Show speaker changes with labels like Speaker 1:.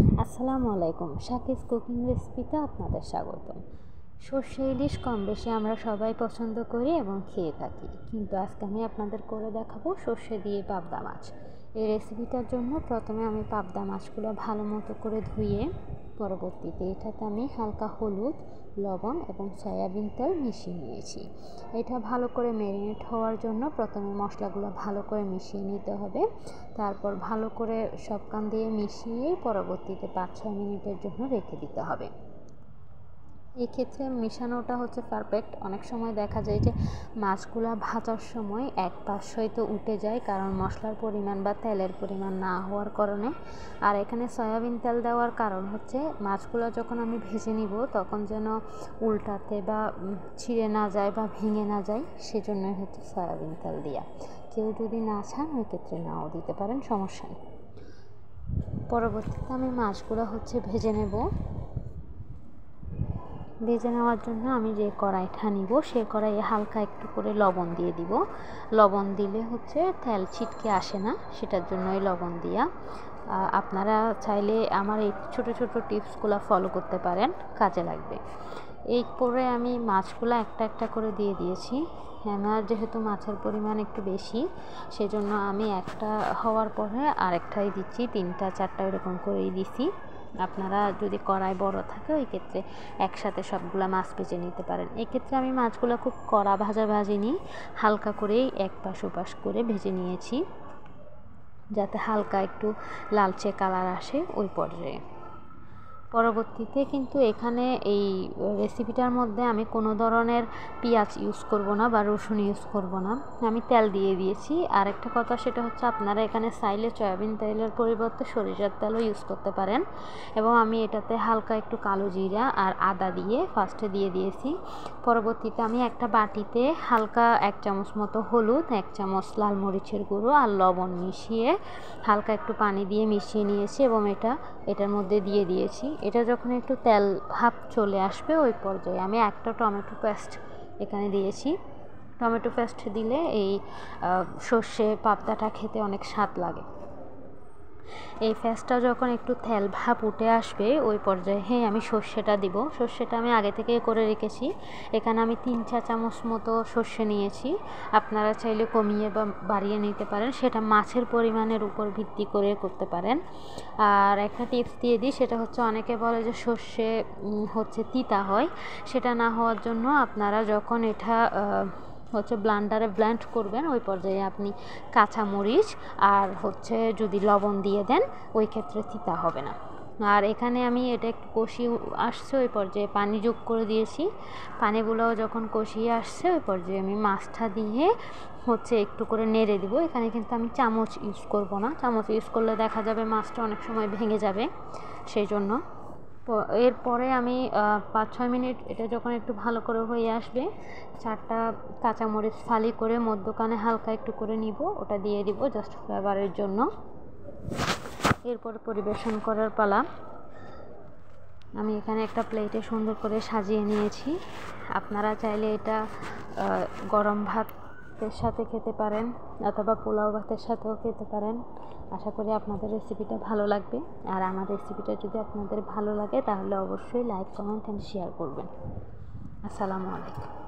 Speaker 1: আসসালামু আলাইকুম। শাকিস কুকিং রেসিপিতে আপনাদের স্বাগতম। সর্ষে ইলিশ কম বেশি আমরা সবাই পছন্দ করি এবং খেয়ে থাকি, কিন্তু আজকে আমি আপনাদের করে দেখাবো সর্ষে দিয়ে পাবদা মাছ। এই রেসিপিটার জন্য প্রথমে আমি পাবদা মাছগুলো ভালো মতো করে ধুয়ে পরবর্তীতে এটাতে আমি হালকা হলুদ, লবণ এবং সয়াবিন তেল মিশিয়ে নিয়েছি। এটা ভালো করে ম্যারিনেট হওয়ার জন্য প্রথমে মশলাগুলো ভালো করে মিশিয়ে নিতে হবে। তারপর ভালো করে সব কান দিয়ে মিশিয়ে পরবর্তীতে 5-6 মিনিটের জন্য রেখে দিতে হবে। এই ক্ষেত্রে মিশানোটা হচ্ছে পারফেক্ট। অনেক সময় দেখা যায় যে মাছগুলা ভাজার সময় এক পাশ হয়তো উঠে যায়, কারণ মশলার পরিমাণ বা তেলের পরিমাণ না হওয়ার কারণে। আর এখানে সয়াবিন তেল দেওয়ার কারণ হচ্ছে মাছগুলো যখন আমি ভেজে নিব তখন যেন উল্টাতে বা ছিঁড়ে না যায় বা ভেঙে না যায়, সেজন্যই হচ্ছে সয়াবিন তেল দেওয়া। কেউ যদি না চান ওই ক্ষেত্রে নাও দিতে পারেন, সমস্যা নেই। পরবর্তীতে আমি মাছগুলো ভেজে নেব। ভেজে নেওয়ার জন্য আমি যে কড়াইটা নিব সেই কড়াইয়ে হালকা একটু করে লবণ দিয়ে দিব। লবণ দিলে তেল ছিটকে আসে না, সেটার জন্যই লবণ দেওয়া। আপনারা চাইলে আমার এই ছোটো ছোটো টিপসগুলো ফলো করতে পারেন, কাজে লাগবে। এই পরে আমি মাছগুলো একটা একটা করে দিয়ে দিয়েছি। আমার যেহেতু মাছের পরিমাণ একটু বেশি, সেজন্য আমি একটা হওয়ার পরে আরেকটাই দিচ্ছি, 3টা-4টা এরকম করেই দিছি। আপনারা যদি কড়াই বড় থাকে ওই ক্ষেত্রে একসাথে সবগুলা মাছ ভেজে নিতে পারেন। এক্ষেত্রে আমি মাছগুলো খুব কড়া ভাজিনি, হালকা করেই এক পাশ ওপাশ করে ভেজে নিয়েছি, যাতে হালকা একটু লালচে কালার আসে ওই পর্যায়ে। পরবর্তীতে কিন্তু এখানে এই রেসিপিটার মধ্যে আমি কোনো ধরনের পেঁয়াজ ইউজ করব না বা রসুন ইউজ করব না, আমি তেল দিয়ে দিয়েছি। আর একটা কথা, সেটা হচ্ছে আপনারা এখানে চাইলে সয়াবিন তেলের পরিবর্তে সরিষার তেলও ইউজ করতে পারেন। এবং আমি এটাতে হালকা একটু কালো জিরা আর আদা দিয়ে ফার্স্টে দিয়ে দিয়েছি। পরবর্তীতে আমি একটা বাটিতে হালকা 1 চামচ মতো হলুদ, 1 চামচ লাল মরিচের গুঁড়ো আর লবণ মিশিয়ে হালকা একটু পানি দিয়ে মিশিয়ে নিয়েছি এবং এটার মধ্যে দিয়ে দিয়েছি। এটা যখন একটু তেল ভাব চলে আসবে ওই পর্যায়ে আমি একটা টমেটো পেস্ট এখানে দিয়েছি। টমেটো পেস্ট দিলে এই সর্ষে পাবদাটা খেতে অনেক স্বাদ লাগে। এই পেস্টটা যখন একটু তেল ভাব উঠে আসবে ওই পর্যায়ে আমি সর্ষেটা দিব। সর্ষেটা আমি আগে থেকে করে রেখেছি। এখানে আমি 3-4 চামচ মতো সর্ষে নিয়েছি। আপনারা চাইলে কমিয়ে বা বাড়িয়ে নিতে পারেন, সেটা মাছের পরিমাণের উপর ভিত্তি করে করতে পারেন। আর একটা টিপস দিয়ে দিই, সেটা অনেকে বলে যে সর্ষে তিতা হয়। সেটা না হওয়ার জন্য আপনারা যখন এটা ব্লান্ডারে ব্লেন্ড করবেন ওই পর্যায়ে আপনি কাঁচামরিচ আর যদি লবণ দিয়ে দেন ওই ক্ষেত্রে তিতা হবে না। আর এখানে আমি এটা একটু কষিয়ে আসছে ওই পর্যায়ে পানি যোগ করে দিয়েছি। পানিগুলোও যখন কষিয়ে আসছে ওই পর্যায়ে আমি মাছটা দিয়ে একটু করে নেড়ে দিব। এখানে কিন্তু আমি চামচ ইউজ করব না, চামচ ইউজ করলে দেখা যাবে মাছটা অনেক সময় ভেঙে যাবে, সেই জন্য। এরপরে আমি 5-6 মিনিট এটা যখন একটু ভালো করে হয়ে আসবে, 4টা কাঁচামরিচ ফালি করে মধ্যখানে হালকা একটু করে নিব, ওটা দিয়ে দিব জাস্ট ফ্লেভারের জন্য। এরপর পরিবেশন করার পালা। আমি এখানে একটা প্লেটে সুন্দর করে সাজিয়ে নিয়েছি। আপনারা চাইলে এটা গরম ভাতের সাথে খেতে পারেন অথবা পোলাও ভাতের সাথেও খেতে পারেন। আশা করি আপনাদের রেসিপিটা ভালো লাগবে। আর আমার রেসিপিটা যদি আপনাদের ভালো লাগে তাহলে অবশ্যই লাইক, কমেন্ট অ্যান্ড শেয়ার করবেন। আসসালামু আলাইকুম।